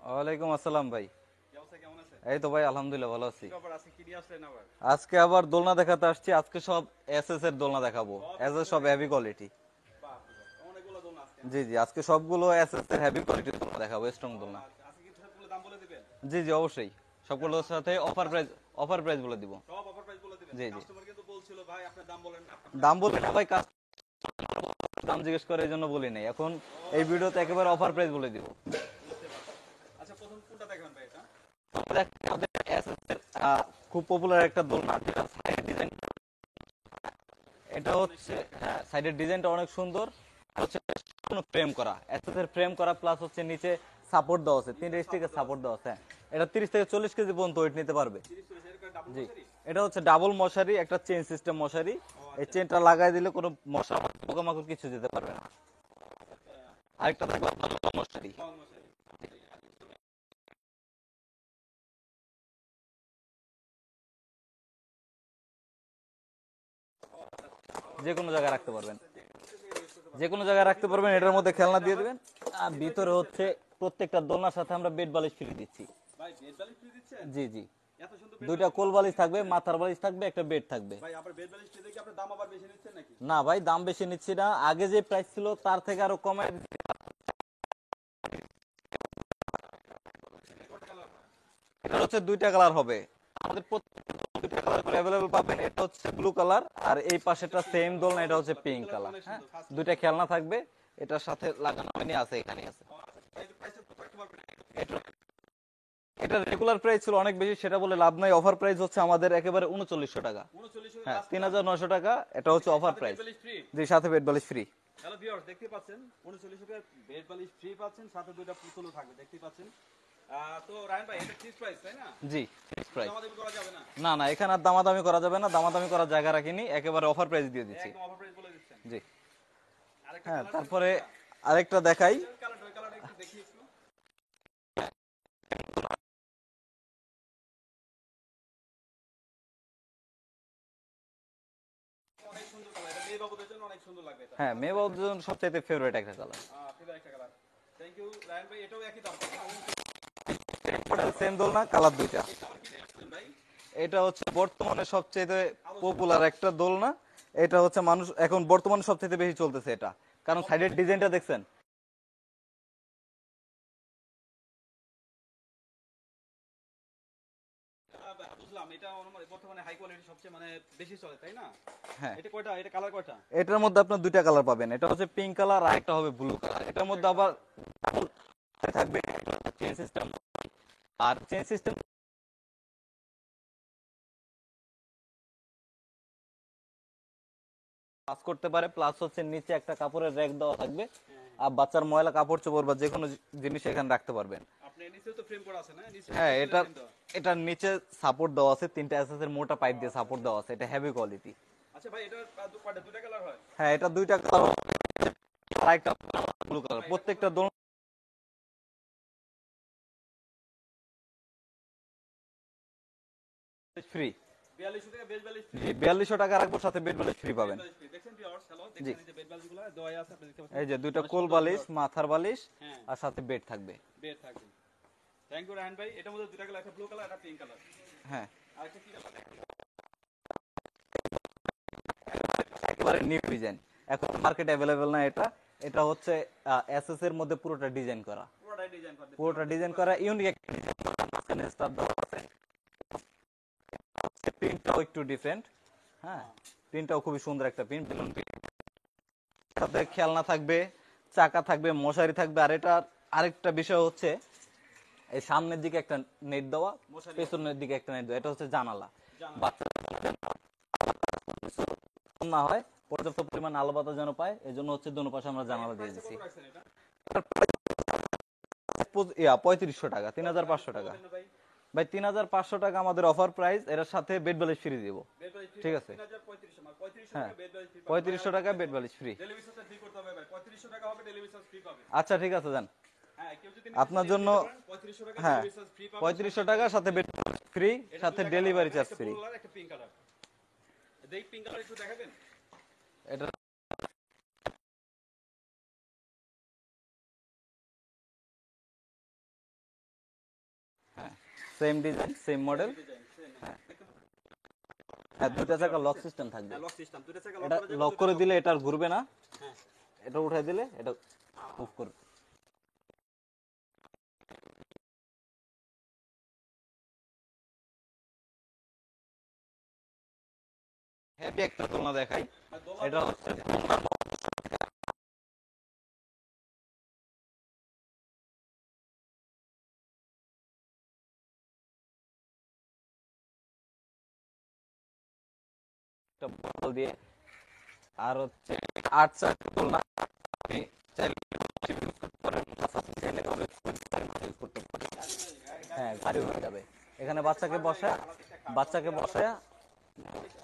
ওয়ালাইকুম আসসালাম ভাই। কি অবস্থা, কেমন আছেন? এই তো ভাই আলহামদুলিল্লাহ ভালো আছি। কি খবর, আজকে কি নিয়ে আসলেন আবার? আজকে আবার দোলনা দেখাতে আসছি। আজকে সব এসএস এর দোলনা দেখাবো। সব এস এস এসএস সব নাকি? Heavy quality. বাপরে বাপ, অনেকগুলো দোলনা আজকে, হ্যাঁ? জি জি, আজকে সবগুলো এসএস এর হেভি কোয়ালিটির দোলনা দেখাবো, স্ট্রং ও দোলনা। আচ্ছা, আজকে কি সবগুলো দাম বলে দিবেন? জি জি অবশ্যই, সবগুলোর সাথে অফার প্রাইস বলে দিব। সব অফার প্রাইস বলে দিবেন? জি জি, কাস্টমার কিন্তু বলছিল ভাই আপনার দাম বলেন, আপনার দাম দাম বলতে বলেন। না ভাই, দাম জিজ্ঞেস করে এই জন্য বলি নাই। এখন ও এই আচ্ছা ভিডিওতে আচ্ছা, একেবারে অফার প্রাইস বলে দিব। বুঝতে পারছি। আচ্ছা, প্রথম কোনটা দেখবেন ভাই এটা? আমাদের এসএস এর খুব পপুলার একটা দোলনা, যেটা সাইড ডিজাইন। এটা এটা অনেক হচ্ছে, সুন্দর। হ্যাঁ, সাইডের ডিজাইনটা অনেক সুন্দর। আর হচ্ছে কোনো ফ্রেম করা, এসএস এর ফ্রেম করা, প্লাস হচ্ছে নিচে সাপোর্ট দেওয়া আছে, তিনটা নিচে স্টিকের সাপোর্ট দেওয়া সাপোর্ট আছে। দেওয়া আছে। হ্যাঁ, এটা 30 থেকে 40 কেজি পর্যন্ত ওয়েট নিতে পারবে। 30 40 এর ডাবল জি, মশারি? এটা হচ্ছে ডাবল মশারি, একটা চেইন সিস্টেম মশারি। ও এই আচ্ছা। চেনটা লাগাই দিলে কোনো মশা পোকামাকড় কিছু যেতে পারবে না। আহ, আরেকটা থাকবে আপনার লং মশারি। লং মশারি। যে কোনো জায়গায় রাখতে পারবেন, অফিসে ইউজ করতে যে পারবেন। কোনো জায়গায় রাখতে ভিতরে পারবেন। কি এটার মধ্যে দিচ্ছেন খেলনা এটা দিয়ে আবার? দিবেন। আর ভিতরে কি ভিতরে দিচ্ছেন? হচ্ছে প্রত্যেকটা দোলনার সাথে আমরা বেড বালিশ ফ্রি দিচ্ছি। ভাই বেড বালিশ ফ্রি দিচ্ছেন? জি জি, এত সুন্দর বেড দুইটা বালিশ কোল আপনারা বালিশ ফ্রি থাকবে, দিচ্ছেন? মাথার বালিশ থাকবে, একটা বেড থাকবে। ভাই আবার বেড বালিশ ফ্রি দেখি আপনার দাম আবার বেশি নিচ্ছেন নাকি? না ভাই, দাম বেশি নিচ্ছি না, আগে যে প্রাইস ছিল তার থেকে আরো কমায়। কত কালার? এটা হচ্ছে দুইটা কালার হবে। আমাদের প্রত্যেকটা দুইটা কালার করে অ্যাভেলেবল পাবেন। এটা হচ্ছে ব্লু কালার, আর এই এটা পাশেটা পিঙ্ক সেম কালার। ও দোলনা, এটা হচ্ছে মাশাআল্লাহ, পিঙ্ক পিঙ্ক কালারটা কালার। অনেক হ্যাঁ, সুন্দর, ফার্স্ট দুইটা ক্লাস। খেলনা থাকবে। এটার সাথে লাগানো হয়নি, আছে এখানেই আছে। ও আচ্ছা, প্রাইসটা তো রাখতে পারবেন একটু? এটা এটা রেগুলার প্রাইস ছিল অনেক বেশি, সেটা বলে লাভ নাই। অফার প্রাইস হচ্ছে আমাদের একেবারে 3900 টাকা। 39 হ্যাঁ, লাস্ট তিন দাম। হাজার নয়শো টাকা এটা হচ্ছে অফার সাথে বেড প্রাইস। বালিশ ফ্রি। জি, সাথে বেড বালিশ ফ্রি। হ্যালো ভিউয়ার্স, দেখতে পাচ্ছেন 39 টাকা বেড বালিশ ফ্রি পাচ্ছেন, সাথে দুইটা পুতুলও থাকবে, দেখতে পাচ্ছেন। তো রায়ন ভাই, এটা ফিক্স প্রাইস তাই না? জি, ফিক্স কোনো প্রাইস। দামাদামি করা যাবে না? না না, এখানে আর দামাদামি করা যাবে না, দামাদামি করার জায়গা রাখিনি, একেবারে অফার প্রাইস দিয়ে দিচ্ছি। একদম অফার প্রাইস বলে দিচ্ছেন। জি। আরেকটা হ্যাঁ, কালার ছিল তারপরে কোনটা? আরেকটা দেখাই। ওই কালারটা, ওই কালারটা একটু দেখি একটু। অনেক সুন্দর কালার, এটা মেয়ে বাবুদের জন্য অনেক সুন্দর লাগবে এটা। হ্যাঁ, আচ্ছা মেয়ে দেখেন বাবুদের এটা। জন্য সবচাইতে ফেভারিট একটা কালার। ফিদা একটা কালার। থ্যাংক ইউ রায়ন ভাই, এটাও একই দাম। সেম দোলনা, কালার দুইটা। এই কালার কি দেখছেন ভাই? এটা হচ্ছে বর্তমানে সবচাইতে আলোচনা। পপুলার একটা দোলনা। এটা হচ্ছে মানুষ এখন বর্তমানে সবচাইতে বেশি চলতেছে এটা, কারণ সবচেয়ে সাইডের বেশি ডিজাইনটা চলতেছে। দেখছেন। বুঝলাম, এটা বর্তমানে হাই কোয়ালিটি সবচেয়ে মানে বেশি চলে তাই না? হ্যাঁ, এটা কয়টা, এটা কালার কয়টা? এটার মধ্যে আপনার দুইটা কালার পাবেন। এটা হচ্ছে পিঙ্ক কালার, আর একটা হবে ব্লু কালার। এটার দুইটা মধ্যে আবার কালার। থাকবে চেন সিস্টেম। আর চেন সিস্টেম পাস করতে পারে, প্লাস হচ্ছে নিচে একটা কাপড়ের র‍্যাক দেওয়া থাকবে। হ্যাঁ, আর বাচ্চার ময়লা কাপড় চোপড় বা যে কোনো জিনিস এখানে রাখতে পারবেন। আপনি নিচে তো ফ্রেম করা আছে না, নিচে হ্যাঁ, স্টিলের এটার ফ্রেম দেওয়া। এটার নিচে সাপোর্ট দেওয়া আছে, তিনটা এসএস এর মোটা ও পাইপ দিয়ে আচ্ছা সাপোর্ট আচ্ছা। দেওয়া আছে। এটা হেভি কোয়ালিটি। আচ্ছা ভাই, এটা কয়টা, দুটা কালার হয়? হ্যাঁ, এটা দুইটা কালার, আর একটা ব্লু কালার। ভাই এটা কত? প্রত্যেকটা দোলনা ফ্রি। 4200 টাকা বেড বালিশ ফ্রি। জি, 4200 টাকা রাখবো, সাথে বেড বালিশ ফ্রি বেড পাবেন। বালিশ ফ্রি দেখছেন ভিউয়ার্স, হ্যালো জি, দেখছেন এই যে বেড বালিশগুলো দেওয়া আছে, আপনি দেখতে পাচ্ছেন। এই যে দুইটা অনেক কোল সুন্দর বালিশ, ভিউয়ার্স। মাথার বালিশ, হ্যাঁ, আর সাথে বেড থাকবে। বেড থাকবে। থ্যাংক ইউ রায়হান ভাই, এটার মধ্যে দুটা কালার, একটা ব্লু কালার, একটা পিঙ্ক কালার। হ্যাঁ, আর একটা কি কালার? একেবারে নিউ ডিজাইন, এখন মার্কেটে অ্যাভেলেবেল না এটা। এটা হচ্ছে এসএস এর মধ্যে পুরোটা ডিজাইন করা। পুরোটাই ডিজাইন করতে পুরোটা ভিউয়ার্স, দেখতে ডিজাইন করা পাচ্ছেন। ইউনিক একটা ডিজাইন করা, মাঝখানে স্টার দেওয়া আছে। প্রিন্টটাও একটু ডিফারেন্ট। হ্যাঁ, হ্যাঁ, প্রিন্টটাও খুবই সুন্দর একটা প্রিন্ট, বেলুন প্রিন্ট। সাথে খেলনা থাকবে, চাকা থাকবে, মশারি থাকবে। আর এটা আরেকটা বিষয় হচ্ছে, এই সামনের দিকে একটা নেট দেওয়া, মশারি আছে। পেছনের দিকে একটা নেট দেওয়া। এটা হচ্ছে জানালা। জানালা। বাচ্চা না হয়, পর্যাপ্ত পরিমাণ আলো বাতাস যেন পায়, এই জন্য হচ্ছে দোনো পাশে আমরা ভাই জানালা এটা দিয়ে প্রাইসটা দিচ্ছি। কত রাখছেন এটা? 3500 টাকা, 3500 টাকা। বলবেন না ভাই? ভাই, 3500 টাকা আমাদের অফার প্রাইস। এর সাথে বেড বালিশ ফ্রি দিব। বেড বালিশ ফ্রি ঠিক পাবেন আছে। 3500, মানে 3500 হ্যাঁ, টাকা বেড বালিশ ফ্রি পাবেন ভাই। আর 3500 টাকা বেড বালিশ ফ্রি। ডেলিভারি চার্জ ফ্রি করতে হবে ভাই, 3500 টাকা হবে, ডেলিভারি চার্জ ফ্রি পাবেন। আচ্ছা, ঠিক আছে, যান। হ্যাঁ, কেউ যদি নিতে চান আপনার নিয়ে জন্য। নিতে পারেন, 3500 টাকা হ্যাঁ, ডেলিভারি চার্জ ফ্রি পাবেন, সাথে 3500 বেড টাকা বালিশ সাথে ফ্রি। বেড ফ্রি, এটা সাথে দুইটা কালার ডেলিভারি হবে, চার্জ একটা ফ্রি। ব্লু কালার, একটা পিঙ্ক কালার। দেখ পিঙ্ক কালার একটু দেখাবেন। এটা same design same model. Design same. হ্যাঁ, দুইটা চাকা লক সিস্টেম থাকবে। লক সিস্টেম, দুইটা চাকা এটা লক করা যাবে। লক করে দিলে এটা আর ঘুরবে না, হ্যাঁ, এটা উঠাই দিলে এটা মুভ করবে। হেভি একটা দোলনা দেখাই, আর দোলনা এটা হচ্ছে একটা বল দিয়ে, আর হচ্ছে 8 চাকা দোলনা। আপনি চাইলে use করতে পারেন, আপনি চাইলে use করতে পারেন। হ্যাঁ, গাড়ি হয়ে যাবে। এখানে বাচ্চাকে বসায়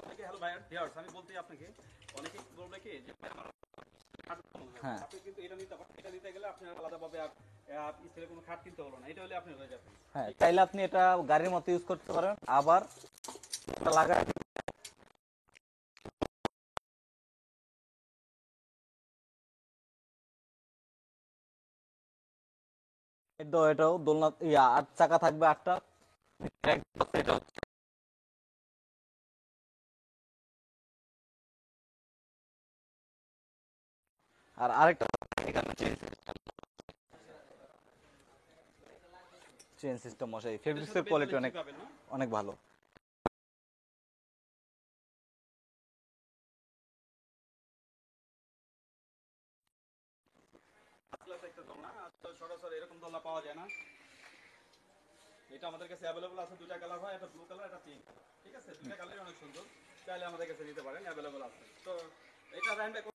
অনেকে হ্যালো ভাই ভিউয়ার্স, আমি বলতে আপনাকে অনেকে বলবে কি যে ভাই আমার খাট কম হয়। হ্যাঁ আপনি কিন্তু এটা নিতে পারেন। এটা নিতে গেলে আপনার আলাদাভাবে আর স্টিলের কোনো খাট কিনতে হলো না। এটা হলে আপনি হয়ে যাবে। হ্যাঁ, চাইলে আপনি এটা গাড়ির মতো ইউজ করতে পারেন, আবার এটা লাগায় এটাও দোলনা 8 চাকা থাকবে, 8টা। এটা আর আরেকটা এখানে চেন সিস্টেম মশাই, ফেব্রিক্সের কোয়ালিটি অনেক পাবেন না? অনেক ভালো। প্লাস একটা দোলনা, আর তো সরাসরি এরকম দোলনা পাওয়া যায় না। এটা আমাদের কাছে অ্যাভেলেবল আছে, দুইটা কালার হয়, একটা ব্লু কালার, একটা পিঙ্ক। ঠিক আছে, দুইটা কালারই অনেক সুন্দর, চাইলে আমাদের কাছে নিতে পারেন, অ্যাভেলেবল আছে। তো এটা রাইন